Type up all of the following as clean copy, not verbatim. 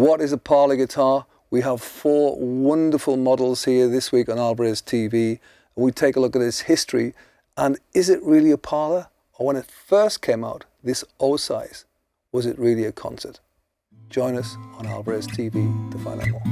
What is a parlor guitar? We have 4 wonderful models here this week on Alvarez TV. We take a look at its history, and is it really a parlor? Or when it first came out, this O size, was it really a concert? Join us on Alvarez TV to find out more.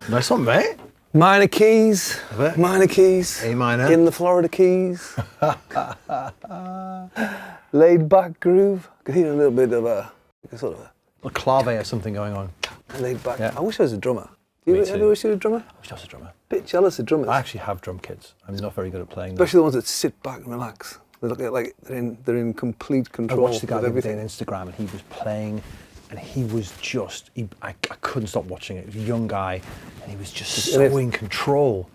Nice one, mate. Minor keys, minor keys. A minor. In the Florida Keys. Laid back groove. I could hear a little bit of a sort of a clave or something going on. Laid back. Yeah. I wish I was a drummer. Do you ever wish you were a drummer? I wish I was a drummer. Bit jealous of drummers. I actually have drum kits. I'm not very good at playing them. Especially the ones that sit back and relax. They look like they're in complete control. I watched the guy of the other day everything. on Instagram, and he was playing, and he was just, I couldn't stop watching it. He was a young guy, and he was just so in control.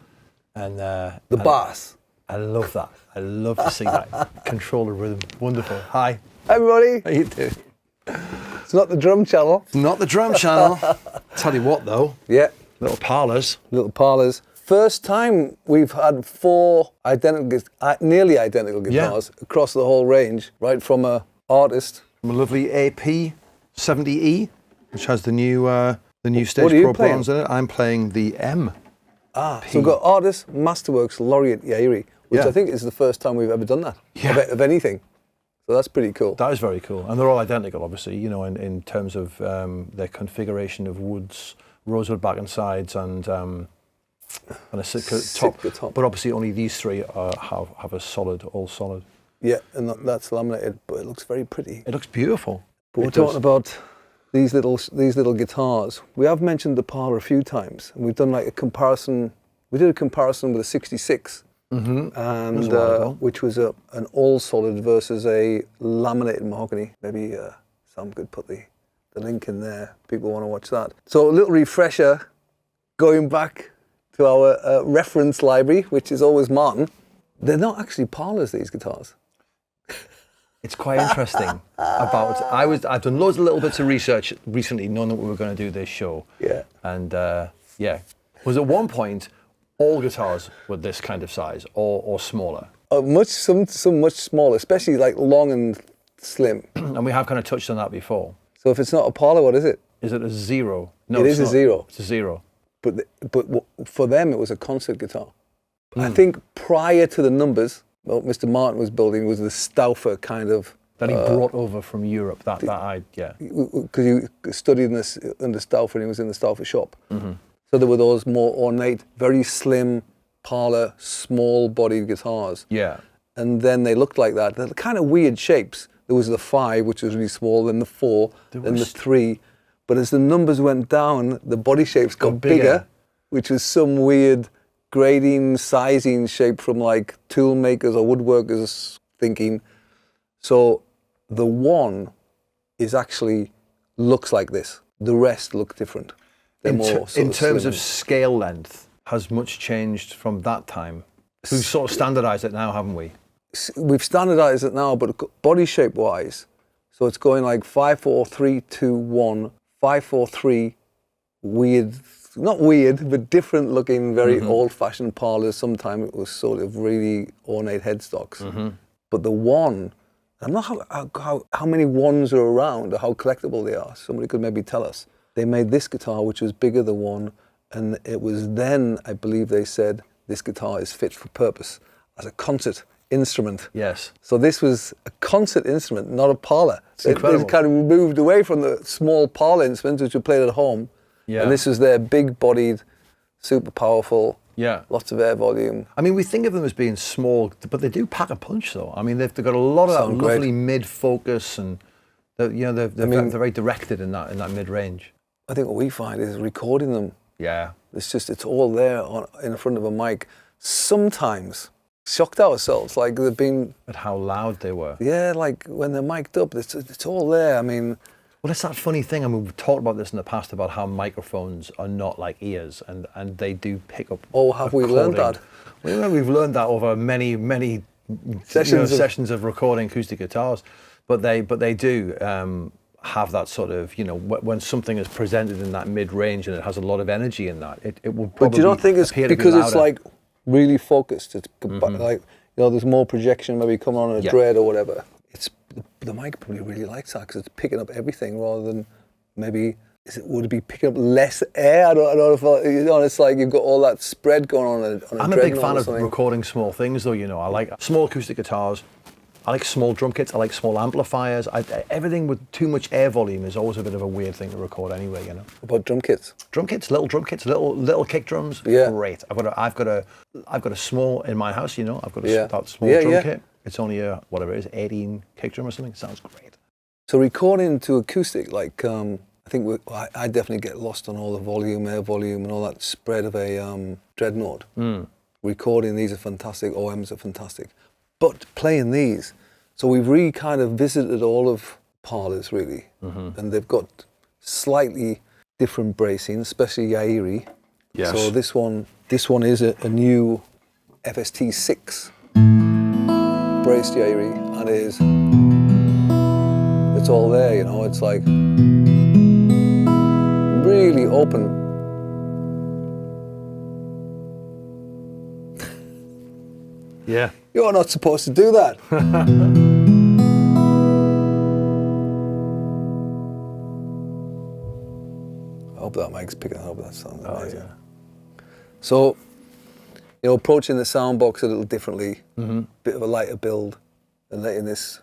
And the bass. I love that. I love to see that. Control the rhythm. Wonderful. Hi. Hi, everybody. How you doing? It's not the drum channel. It's not the drum channel. Tell you what, though. Yeah. Little parlors. Little parlors. First time we've had 4 nearly identical guitars across the whole range, right from an artist. From a lovely AP70E, which has the new Stage What are you Pro playing? bronze in it. I'm playing the M. So we've got artist, Masterworks, Laureate Yairi, which I think is the first time we've ever done that, of anything. So that's pretty cool. That is very cool. And they're all identical, obviously, you know, in terms of their configuration of woods, rosewood back and sides, and a top. But obviously only these 3 have a solid, all solid. Yeah, and that's laminated, but it looks very pretty. It looks beautiful. But we're talking about these little guitars. We have mentioned the Parlor a few times, and we've done like a comparison. We did a comparison with a 66, and which was an all solid versus a laminated mahogany. Maybe Sam could put the link in there. People want to watch that. So a little refresher, going back to our reference library, which is always Martin. They're not actually Parlors, these guitars. It's quite interesting. I've done loads of little bits of research recently, knowing that we were going to do this show. Yeah. And was at one point all guitars were this kind of size or smaller? Some much smaller, especially like long and slim. And we have kind of touched on that before. So if it's not a Parlor, what is it? Is it a 0? No, it is a 0. It's a 0. But for them, it was a concert guitar. I think prior to the numbers, what Mr. Martin was building was the Stauffer kind of... That he brought over from Europe, because he studied under Stauffer and he was in the Stauffer shop. Mm-hmm. So there were those more ornate, very slim Parlor, small-bodied guitars. Yeah. And then they looked like that. They're kind of weird shapes. There was the 5, which was really small, then the 4, then the 3. But as the numbers went down, the body shapes got bigger, which was some weird grading, sizing shape from like tool makers or woodworkers thinking. So the 1 is actually looks like this. The rest look different. They're in terms of scale length, has much changed from that time? We've sort of standardised it now, haven't we? We've standardised it now, but body shape wise. So it's going like 5, 4, 3, 2, 1, 5, 4, 3, weird, not weird, but different looking, very old-fashioned parlors. Sometimes it was sort of really ornate headstocks. But the one, I'm not how many ones are around or how collectible they are. Somebody could maybe tell us. They made this guitar, which was bigger than one, and it was then, I believe they said, this guitar is fit for purpose as a concert instrument. Yes. So this was a concert instrument, not a parlor. It's incredible. They kind of moved away from the small parlor instruments which were played at home. Yeah. And this was their big-bodied, super powerful, yeah, lots of air volume. I mean, we think of them as being small, but they do pack a punch, though. I mean, they've got a lot of that lovely mid-focus, and they're very directed in that mid-range. I think what we find is recording them. Yeah. It's all there in front of a mic. Sometimes shocked ourselves, like they've been. At how loud they were. Yeah, like when they're mic'd up, it's all there. I mean. Well, it's that funny thing. I mean, we've talked about this in the past about how microphones are not like ears, and they do pick up. Oh, have we learned that? We've learned that over many sessions of recording acoustic guitars, but they do have that sort of, when something is presented in that mid range and it has a lot of energy in that, it will probably. But you don't think it's because it's like really focused? It's like there's more projection maybe coming on a dread or whatever. The mic probably really likes that because it's picking up everything rather than maybe, would it be picking up less air? I don't know if it's like you've got all that spread going on a I'm a big fan of recording small things though, I like small acoustic guitars, I like small drum kits, I like small amplifiers. Everything with too much air volume is always a bit of a weird thing to record anyway, What about drum kits? Drum kits, little kick drums, great. I've got a small, in my house, I've got that small drum kit. It's only a, 18 kick drum or something. It sounds great. So recording to acoustic, like, I think I definitely get lost on all the volume, air volume, and all that spread of a dreadnought. Recording these are fantastic, OMs are fantastic. But playing these, so we've really kind of visited all of parlors, really. And they've got slightly different bracing, especially Yairi. Yes. So this one is a new FST6. Braced Yairi, and it's all there, it's like really open. Yeah. You're not supposed to do that. I hope that mic's picking up that sound. Oh, yeah. So, approaching the sound box a little differently, bit of a lighter build, and letting this,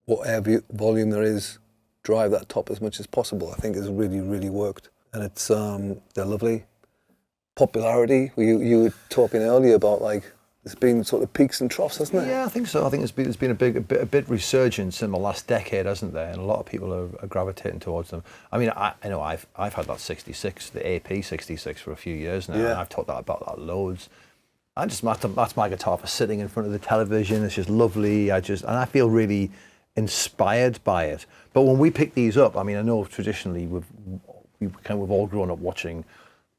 what air volume there is, drive that top as much as possible, I think has really, really worked. And it's, they're lovely. Popularity, you were talking earlier about like, there's been sort of peaks and troughs, hasn't it? Yeah, I think so. I think there's been a bit resurgence in the last decade, hasn't there? And a lot of people are gravitating towards them. I mean, I know I've had that 66, the AP66 for a few years now, and I've talked about that loads. That's my guitar for sitting in front of the television. It's just lovely. And I feel really inspired by it. But when we pick these up, I mean, I know traditionally we've all grown up watching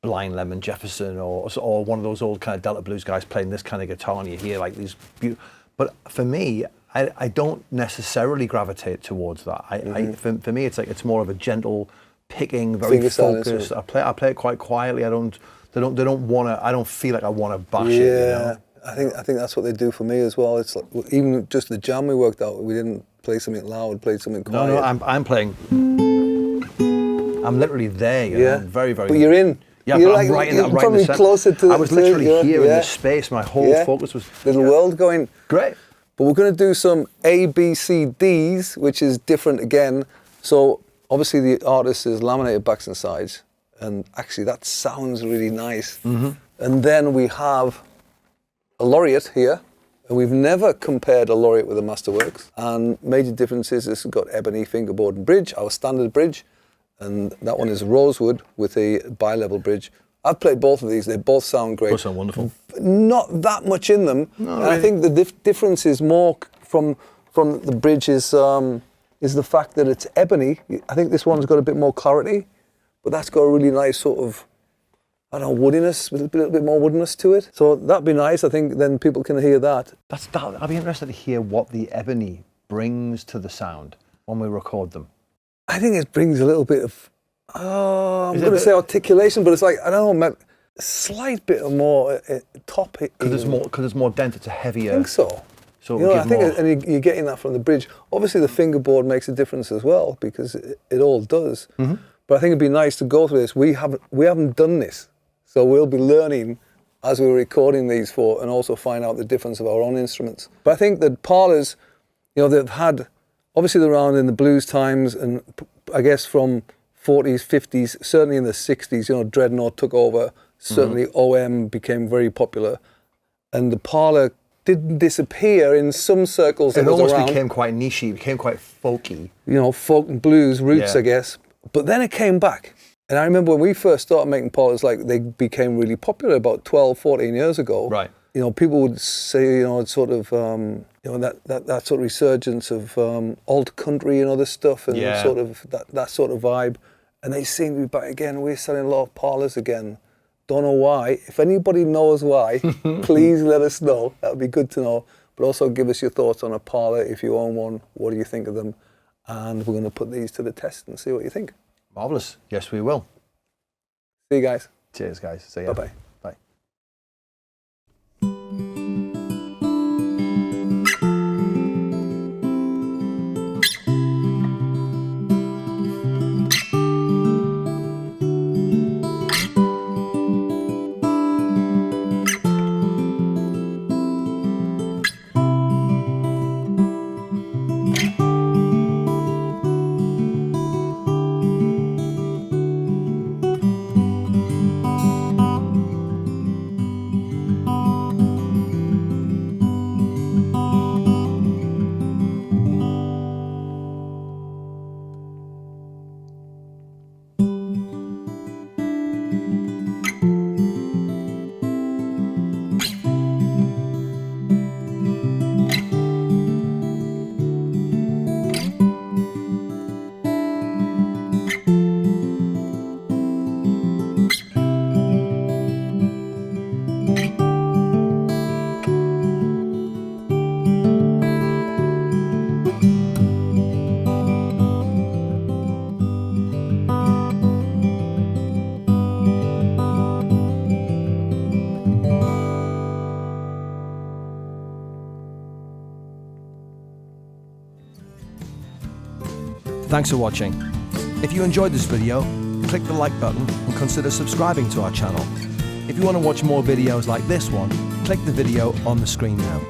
Blind Lemon Jefferson or one of those old kind of Delta blues guys playing this kind of guitar, and you hear like these beautiful. But for me, I don't necessarily gravitate towards that. For me, it's more of a gentle picking, very focused. I play it quite quietly. They don't want to. I don't feel like I want to bash it. Yeah, I think that's what they do for me as well. It's like even just the jam we worked out. We didn't play something loud. Played something quiet. No, I'm playing. I'm literally there. You know, very, very. But you're in. Yeah, you're but like, I'm right in you're that. probably closer to. I was literally here in this space. My whole focus was. Little world going. Great. But we're going to do some A, B, C, Ds, which is different again. So obviously the artist is laminated backs and sides, and actually that sounds really nice. And then we have a Laureate here, and we've never compared a Laureate with a Masterworks. And major differences: this has got ebony fingerboard and bridge, our standard bridge, and that one is rosewood with a bi-level bridge. I've played both of these. They both sound great. Both sound wonderful. Not that much in them. No, and I think the difference is more from the bridge is the fact that it's ebony. I think this one's got a bit more clarity, but that's got a really nice sort of, I don't know, woodiness, with a little bit more woodiness to it. So that'd be nice. I think then people can hear that. I'd be interested to hear what the ebony brings to the sound. when we record them? I think it brings a little bit of, I'm going to say articulation, but it's like, I don't know, a slight bit of more top hit. Because it's more dense, it's a heavier. I think so. So you know, I think, and you're getting that from the bridge. Obviously, the fingerboard makes a difference as well, because it all does. Mm-hmm. But I think it'd be nice to go through this. We haven't done this, so we'll be learning as we're recording these and also find out the difference of our own instruments. But I think that Parlors, you know, they've had, obviously they're around in the blues times, and I guess from 40s, 50s, certainly in the 60s, you know, Dreadnought took over. Certainly OM became very popular, and the Parlor didn't disappear in some circles. It almost became quite nichey, became quite folky. You know, folk and blues roots, I guess. But then it came back. And I remember when we first started making Parlors, like they became really popular about 12, 14 years ago. Right. You know, people would say, you know, it's sort of, you know, that sort of resurgence of alt country and other stuff, and sort of that sort of vibe. And they seem to be back again. We're selling a lot of Parlors again. Don't know why. If anybody knows why, please let us know. That would be good to know. But also give us your thoughts on a Parlor. If you own one, what do you think of them? And we're going to put these to the test and see what you think. Marvellous. Yes, we will. See you guys. Cheers, guys. See ya. Bye-bye. Bye. Thanks for watching. If you enjoyed this video, click the like button and consider subscribing to our channel. If you want to watch more videos like this one, click the video on the screen now.